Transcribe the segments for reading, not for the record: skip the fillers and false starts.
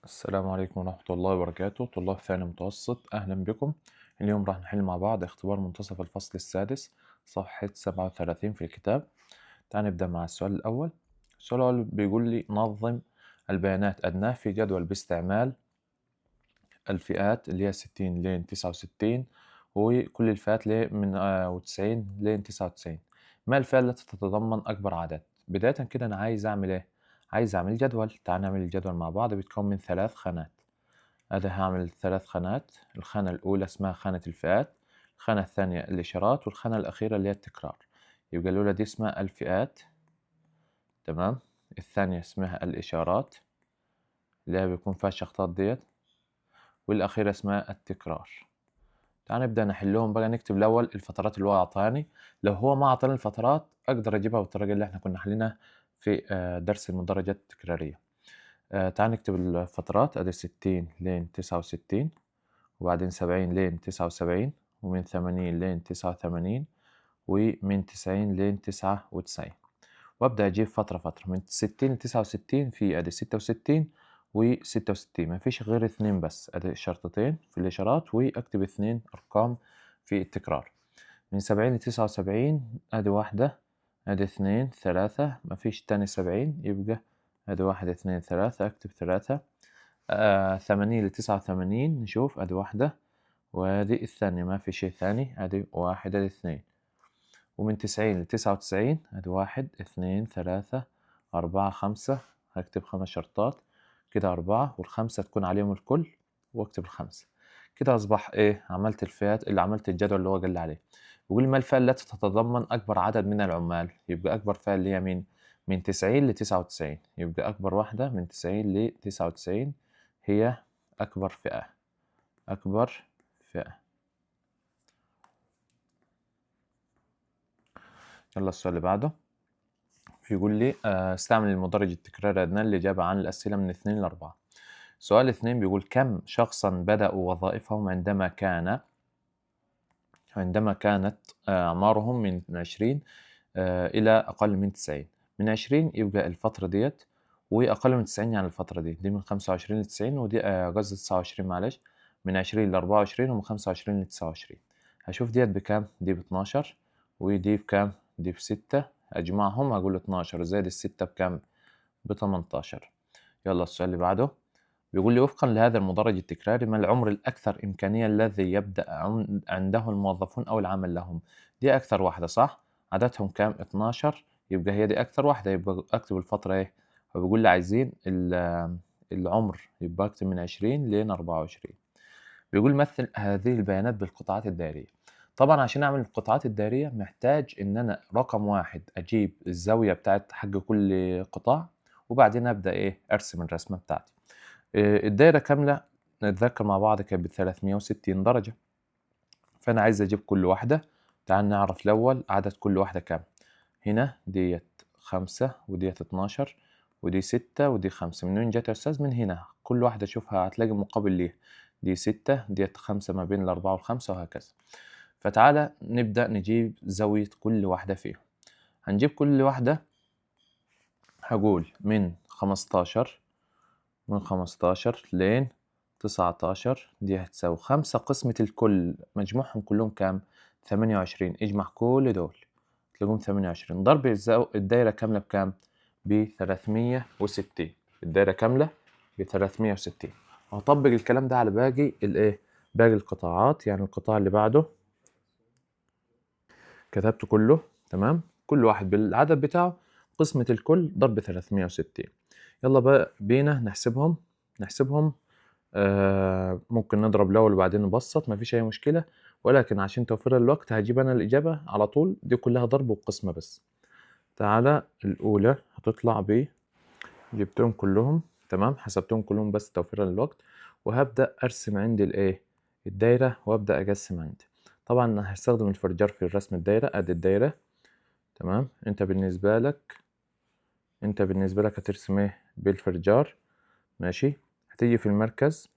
السلام عليكم ورحمة الله وبركاته. طلاب ثاني متوسط، أهلا بكم. اليوم راح نحل مع بعض اختبار منتصف الفصل السادس صفحة 37 في الكتاب. تعال نبدأ مع السؤال الأول. السؤال الأول بيقول لي نظم البيانات أدناه في جدول باستعمال الفئات اللي هي 60 لين 69 وكل الفئات من 90 لين 99. ما الفئة التي تتضمن أكبر عدد؟ بداية كده أنا عايز أعمل إيه؟ عايز أعمل جدول. تعال نعمل الجدول مع بعض. بيتكون من 3 خانات. أنا هاعمل 3 خانات. الخانة الأولى اسمها خانة الفئات، الخانة الثانية الإشارات، والخانة الأخيرة اللي هي التكرار. يبقى الأولى دي اسمها الفئات، تمام. الثانية اسمها الإشارات اللي هي بيكون فيها الشخطات ديت، والأخيرة اسمها التكرار. تعال نبدأ نحلهم بقى. نكتب الأول الفترات اللي هو أعطاني. لو هو ما أعطاني الفترات أقدر أجيبها بالطريقة اللي احنا كنا حليناها في درس المدرجات التكرارية. تعال نكتب الفترات. أدي 60 لين 69، وبعدين 70 لين 79، ومن 80 لين 89، ومن 90 لين 99. وأبدأ أجيب فترة فترة. من 60 ل69 في أدي 66 و66، مفيش غير 2 بس. أدي شرطتين في الإشارات، وأكتب 2 أرقام في التكرار. من 70 ل79 أدي واحدة، أدي 2 3، مفيش تاني 70، يبقى أدي 1 2 3، أكتب 3. 80 ل89 نشوف، أدي واحدة، وأدي الثانية ما في شي ثاني، أدي 1 أدي 2. ومن 90 ل99 أدي 1 2 3 4 5، هاكتب 5 شرطات كده 4، والخمسة تكون عليهم الكل، واكتب ال5. كده أصبح إيه؟ عملت الفئات اللي عملت الجدول اللي هو قال لي عليه. بيقول ما الفئة التي تتضمن أكبر عدد من العمال؟ يبقى أكبر فئة اللي هي مين؟ من 90 ل99. يبقى أكبر واحدة من 90 ل99 هي أكبر فئة. أكبر فئة. يلا السؤال اللي بعده. بيقول لي استعمل المدرج التكراري أدنى للإجابة عن الأسئلة من 2 ل 4. سؤال 2 بيقول كم شخصا بدأوا وظائفهم عندما كانت أعمارهم من 20 إلى أقل من 90. من 20 يبقى الفترة ديت، وأقل من 90 يعني الفترة دي من 25 ل90، ودي قصدي 29 معلش. من 20 ل24، ومن 25 ل29. هشوف ديت بكام؟ دي ب12، ودي بكام؟ دي ب6. أجمعهم هقول 12 زائد ال6 بكام؟ ب18. يلا السؤال اللي بعده. بيقول لي وفقا لهذا المدرج التكراري ما العمر الأكثر إمكانية الذي يبدأ عنده الموظفون أو العمل لهم؟ دي أكثر واحدة صح؟ عددهم كام؟ 12، يبقى هي دي أكثر واحدة، يبقى أكتب الفترة إيه؟ فبيقول لي عايزين العمر، يبقى أكتب من 20 لين 24. بيقول مثل هذه البيانات بالقطاعات الدائرية. طبعا عشان أعمل القطاعات الدائرية محتاج إن أنا رقم واحد أجيب الزاوية بتاعت حق كل قطاع، وبعدين أبدأ إيه؟ أرسم الرسمة بتاعتي. الدايرة كاملة نتذكر مع بعض كانت ب360 درجة، فأنا عايز أجيب كل واحدة. تعال نعرف الأول عدد كل واحدة كام. هنا ديت 5، وديت 12، ودي 6، ودي 5. من وين جت يا أستاذ؟ من هنا. كل واحدة شوفها هتلاقي مقابل ليها. دي 6، ديت 5 ما بين ال4 وال5 وهكذا. فتعالى نبدأ نجيب زاوية كل واحدة فيهم. هنجيب كل واحدة. هقول من 15، من 15 لين 19، دي هتساوي 5 قسمة الكل مجموعهم كلهم كام؟ 28. اجمع كل دول تلاقيهم 28 ضرب الدايرة كاملة بكام؟ ب360. الدايرة كاملة ب360. هطبق الكلام ده على باقي الايه؟ باقي القطاعات. يعني القطاع اللي بعده كتبته كله تمام، كل واحد بالعدد بتاعه، قسمة الكل ضرب 360. يلا بقى بينا نحسبهم. ممكن نضرب الأول وبعدين نبسط، مفيش أي مشكلة، ولكن عشان توفير الوقت هجيب أنا الإجابة على طول. دي كلها ضرب وقسمة بس. تعالى الأولى هتطلع جبتهم كلهم تمام، حسبتهم كلهم بس توفيرا للوقت. وهبدأ أرسم عندي الإيه؟ الدايرة، وأبدأ أقسم عندي. طبعا أنا هستخدم الفرجار في رسم الدايرة. أدي الدايرة تمام. أنت بالنسبة لك هترسم إيه؟ بالفرجار ماشي. هتيجي في المركز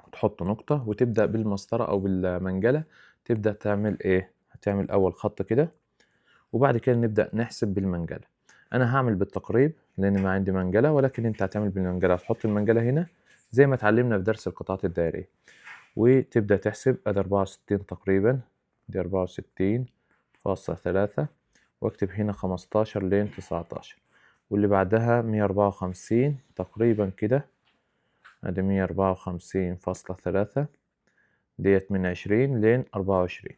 وتحط نقطة، وتبدأ بالمسطرة أو بالمنجلة تبدأ تعمل إيه؟ هتعمل أول خط كده، وبعد كده نبدأ نحسب بالمنجلة. أنا هعمل بالتقريب لأن ما عندي منجلة، ولكن أنت هتعمل بالمنجلة. هتحط المنجلة هنا زي ما اتعلمنا في درس القطاعات الدائرية، وتبدأ تحسب أدي 64 تقريبا، دي 64.3، واكتب هنا 15 لين 19، واللي بعدها 154 تقريبا كده، ادي 154.3 ديت من 20 لين 24،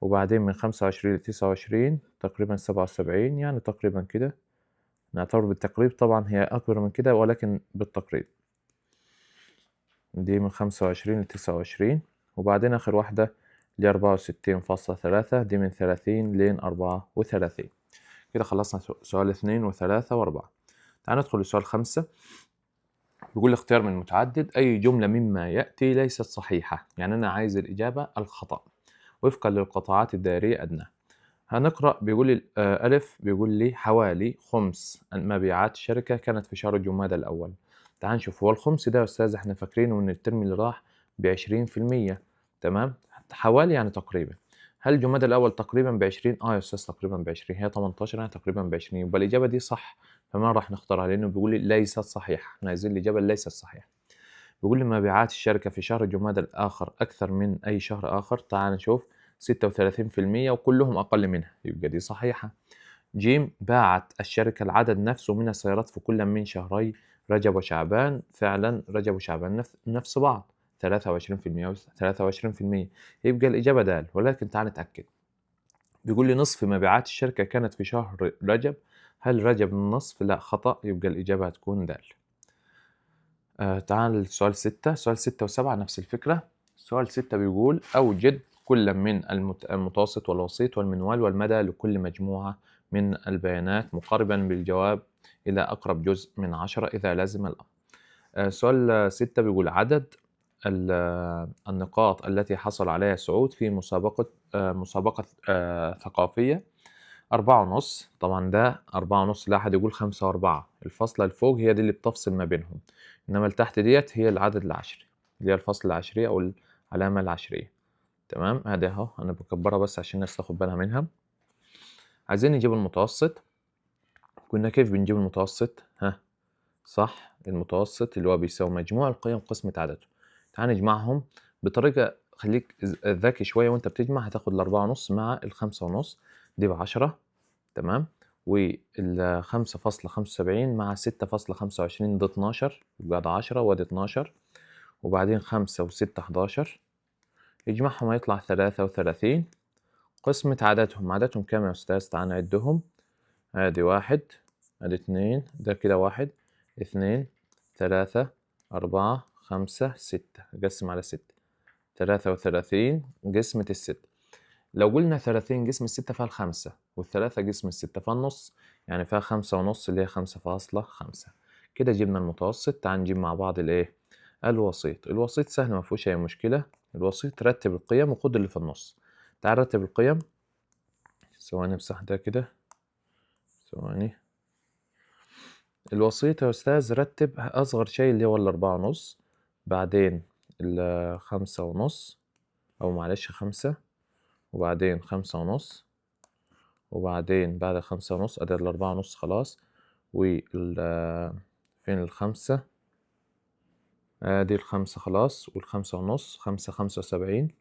وبعدين من 25 ل29 تقريبا 77، يعني تقريبا كده نعتبر بالتقريب، طبعا هي أكبر من كده ولكن بالتقريب. دي من 25 ل29، وبعدين آخر واحدة اللي 64.3 دي من 30 لين 34. كده خلصنا سؤال 2 و3 و4. تعال ندخل لسؤال 5. بيقول اختيار من متعدد أي جملة مما يأتي ليست صحيحة، يعني أنا عايز الإجابة الخطأ وفقا للقطاعات الدائرية أدنى. هنقرأ. بيقول لي ألف، بيقول لي حوالي خمس مبيعات الشركة كانت في شهر جمادى الأول. تعال نشوف هو الخمس ده يا أستاذ احنا فاكرينه من الترم اللي راح ب20%، تمام؟ حوالي يعني تقريبا. هل جمادى الأول تقريبا ب20؟ يا أستاذ تقريبا ب20، هي 18 يعني تقريبا ب20، يبقى الإجابة دي صح، فما راح نختارها لأنه بيقول لي ليست صحيحة، احنا عايزين الإجابة ليست صحيحة. بيقول لي مبيعات الشركة في شهر جمادى الآخر أكثر من أي شهر آخر. تعال نشوف 36% وكلهم أقل منها، يبقى دي صحيحة. جيم، باعت الشركة العدد نفسه من السيارات في كل من شهري رجب وشعبان. فعلا رجب وشعبان نفس بعض، 23% و 23%، يبقى الإجابة د. ولكن تعال نتأكد. بيقول لي نصف مبيعات الشركة كانت في شهر رجب. هل رجب النصف؟ لا، خطأ، يبقى الإجابة هتكون د. تعال لسؤال 6. سؤال 6 و7 نفس الفكرة. سؤال 6 بيقول أوجد كل من المتوسط والوسيط والمنوال والمدى لكل مجموعة من البيانات مقاربا بالجواب إلى أقرب جزء من 10 إذا لزم الأمر. سؤال 6 بيقول عدد النقاط التي حصل عليها سعود في مسابقة ثقافية 4.5. طبعا ده 4.5، لا أحد يقول 5 و4، الفاصلة الفوق هي دي اللي بتفصل ما بينهم، إنما اللي تحت ديت هي العدد العشري اللي هي الفصل العشري أو العلامة العشرية. تمام، ادي اهو انا بكبرها بس عشان الناس تاخد بالها منها. عايزين نجيب المتوسط. كنا كيف بنجيب المتوسط؟ صح، المتوسط اللي هو بيساوي مجموع القيم قسمة عدده. تعال نجمعهم بطريقة، خليك ذكي شوية وانت بتجمع. هتاخد ال4.5 مع ال5.5 دي ب10، تمام، وال5.75 مع 6.25 ده 12، يبقى ده 10 وادي 12، وبعدين 5 و6 11، يجمعهم هيطلع 33. قسمة عددهم كام يا أستاذ؟ تعال نعدهم. ادي 1، ادي 2، ده كده 1 2 3 4 5 6، اقسم على 6، 33 قسمة ال6. لو قلنا 30 قسم ال6 فيها ال5، وال3 قسم ال6 فيها النص، يعني فيها 5.5 اللي هي 5.5. كده جبنا المتوسط. تعال نجيب مع بعض الايه؟ الوسيط. الوسيط سهل ما فيهوش اي مشكلة. الوسيط رتب القيم وخد اللي في النص. تعال نرتب القيم. ثواني امسح ده كده، ثواني. الوسيط يا أستاذ رتب أصغر شيء اللي هو ال4.5، بعدين ال5.5، أو معلش 5، وبعدين 5.5، وبعدين بعد 5.5 أدي ال4.5 خلاص، فين ال5؟ أدي ال5 خلاص، وال5.5، 5.75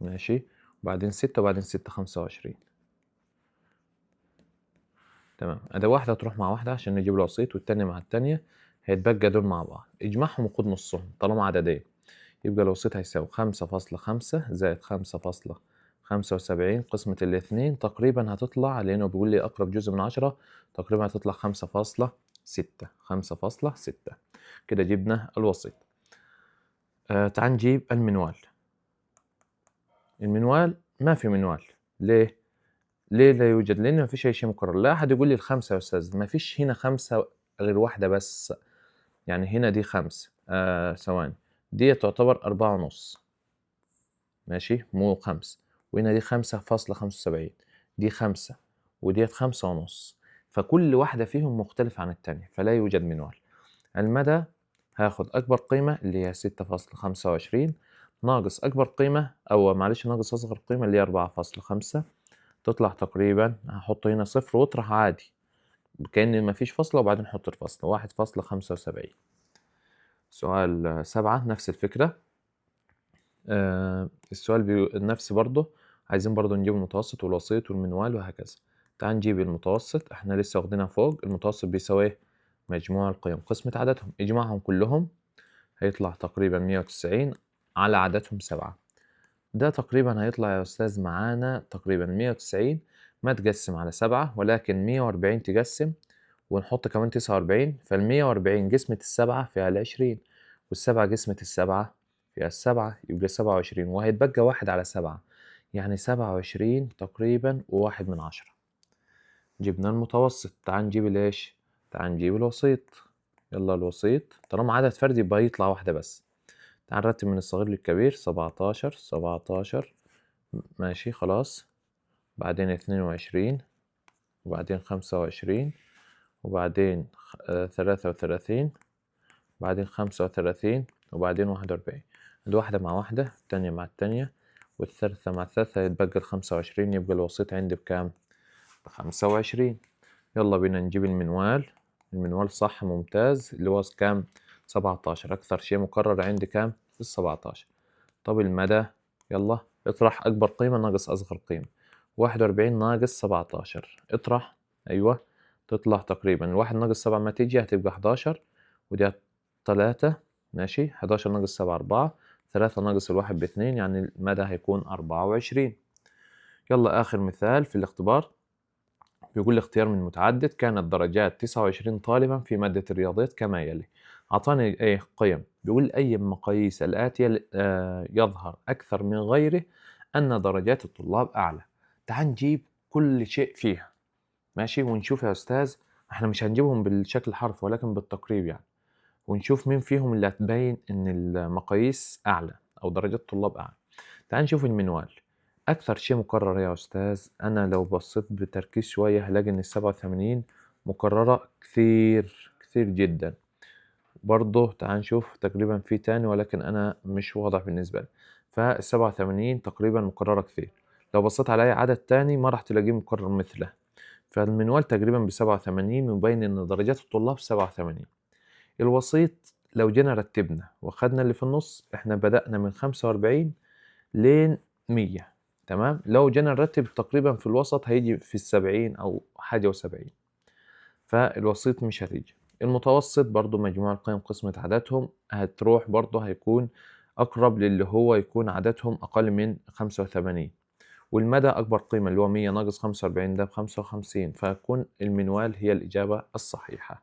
ماشي، وبعدين 6، وبعدين 6 25. تمام، أدي واحدة تروح مع واحدة عشان نجيب الوسيط، والتانية مع التانية، هيتبقى دول مع بعض. اجمعهم وخد نصهم طالما عددين، يبقى الوسيط هيساوي 5.5 زائد 5.75 قسمة الاتنين، تقريبا هتطلع لأنه بيقول لي أقرب جزء من 10، تقريبا هتطلع 5.6. 5.6. كده جبنا الوسيط. تعال نجيب المنوال. المنوال ما في منوال. ليه؟ ليه لا يوجد؟ لأن ما فيش أي شيء مكرر. لا أحد يقول لي ال5 يا أستاذ، ما فيش هنا 5 غير واحدة بس، يعني هنا دي 5. ثواني، دي تعتبر 4.5 ماشي، مو 5، وهنا دي 5.75، دي 5، وديت 5.5، فكل واحدة فيهم مختلفة عن التانية، فلا يوجد منوال. المدى هاخد أكبر قيمة اللي هي 6.25 ناقص أكبر قيمة، أو معلش ناقص أصغر قيمة اللي هي 4.5، تطلع تقريبا هحط هنا صفر واطرح عادي، كأن ما فيش فاصلة وبعدين نحط الفاصلة 1.75. سؤال 7 نفس الفكرة. السؤال نفس برضه، عايزين برضه نجيب المتوسط والوسيط والمنوال وهكذا. تعال نجيب المتوسط، احنا لسه واخدينها فوق. المتوسط بيساوي ايه؟ مجموع القيم قسمة عددهم، اجمعهم كلهم هيطلع تقريبا 190 على عددهم 7. ده تقريبا هيطلع يا أستاذ معانا تقريبا 190 ما تقسم على 7، ولكن 140 تقسم ونحط كمان 49. فال140 قسمة السبعة فيها ال20، والسبعة قسمة السبعة فيها السبعة، يبقى 27، وهيتبقى 1 على 7، يعني 27 تقريبا و1/10. جبنا المتوسط، تعال نجيب الإيش؟ تعال نجيب الوسيط. يلا الوسيط طالما عدد فردي يبقى يطلع واحدة بس. تعال نرتب من الصغير للكبير. 17 ماشي خلاص، بعدين 22، وبعدين 25، وبعدين 33، بعدين 35، وبعدين 41. الواحدة مع واحدة، التانية مع التانية، والثالثة مع الثالثة، يتبقى ال25. يبقى الوسيط عندي بكام؟ ب25. يلا بينا نجيب المنوال. المنوال صح ممتاز، اللي هو كام؟ 17. أكثر شيء مكرر عندي كام؟ ال17. طب المدى، يلا اطرح أكبر قيمة ناقص أصغر قيمة. 41 ناقص 17، اطرح. أيوة، تطلع تقريبا الواحد ناقص 7 ما تيجي هتبقى 11، ودي 3. ماشي، 11 ناقص 7 4، 3 ناقص الواحد ب2، يعني المدى هيكون 24. يلا آخر مثال في الاختبار. بيقول لي اختيار من متعدد، كانت درجات 29 طالبا في مادة الرياضيات كما يلي. أعطاني أي قيم، بيقول أي مقاييس الآتية يظهر أكثر من غيره أن درجات الطلاب أعلى. تعال نجيب كل شيء فيها، ماشي، ونشوف يا أستاذ. احنا مش هنجيبهم بالشكل الحرفي ولكن بالتقريب يعني، ونشوف مين فيهم اللي هتبين إن المقاييس أعلى أو درجات الطلاب أعلى. تعال نشوف المنوال. أكثر شيء مكرر يا أستاذ، أنا لو بصيت بتركيز شوية هلاقي إن ال87 مكررة كثير كثير جدا. برضه تعال نشوف تقريبا في تاني ولكن أنا مش واضح بالنسبة لي. فال87 تقريبا مكررة كثير. لو بصيت على أي عدد تاني ما راح تلاقيه مكرر مثله. فالمنوال تقريبا ب87، مبين إن درجات الطلاب 87. الوسيط لو جينا رتبنا واخدنا اللي في النص، احنا بدأنا من 45 لين 100. تمام، لو جينا نرتب تقريبا في الوسط هيجي في 70 أو حاجة و70، فالوسيط مش هتيجي. المتوسط برضو مجموع القيم قسمة عددهم هتروح، برضو هيكون أقرب للي هو يكون عددهم أقل من 85. والمدى أكبر قيمة اللي هو 100 ناقص 45 ده ب55، فيكون المنوال هي الإجابة الصحيحة.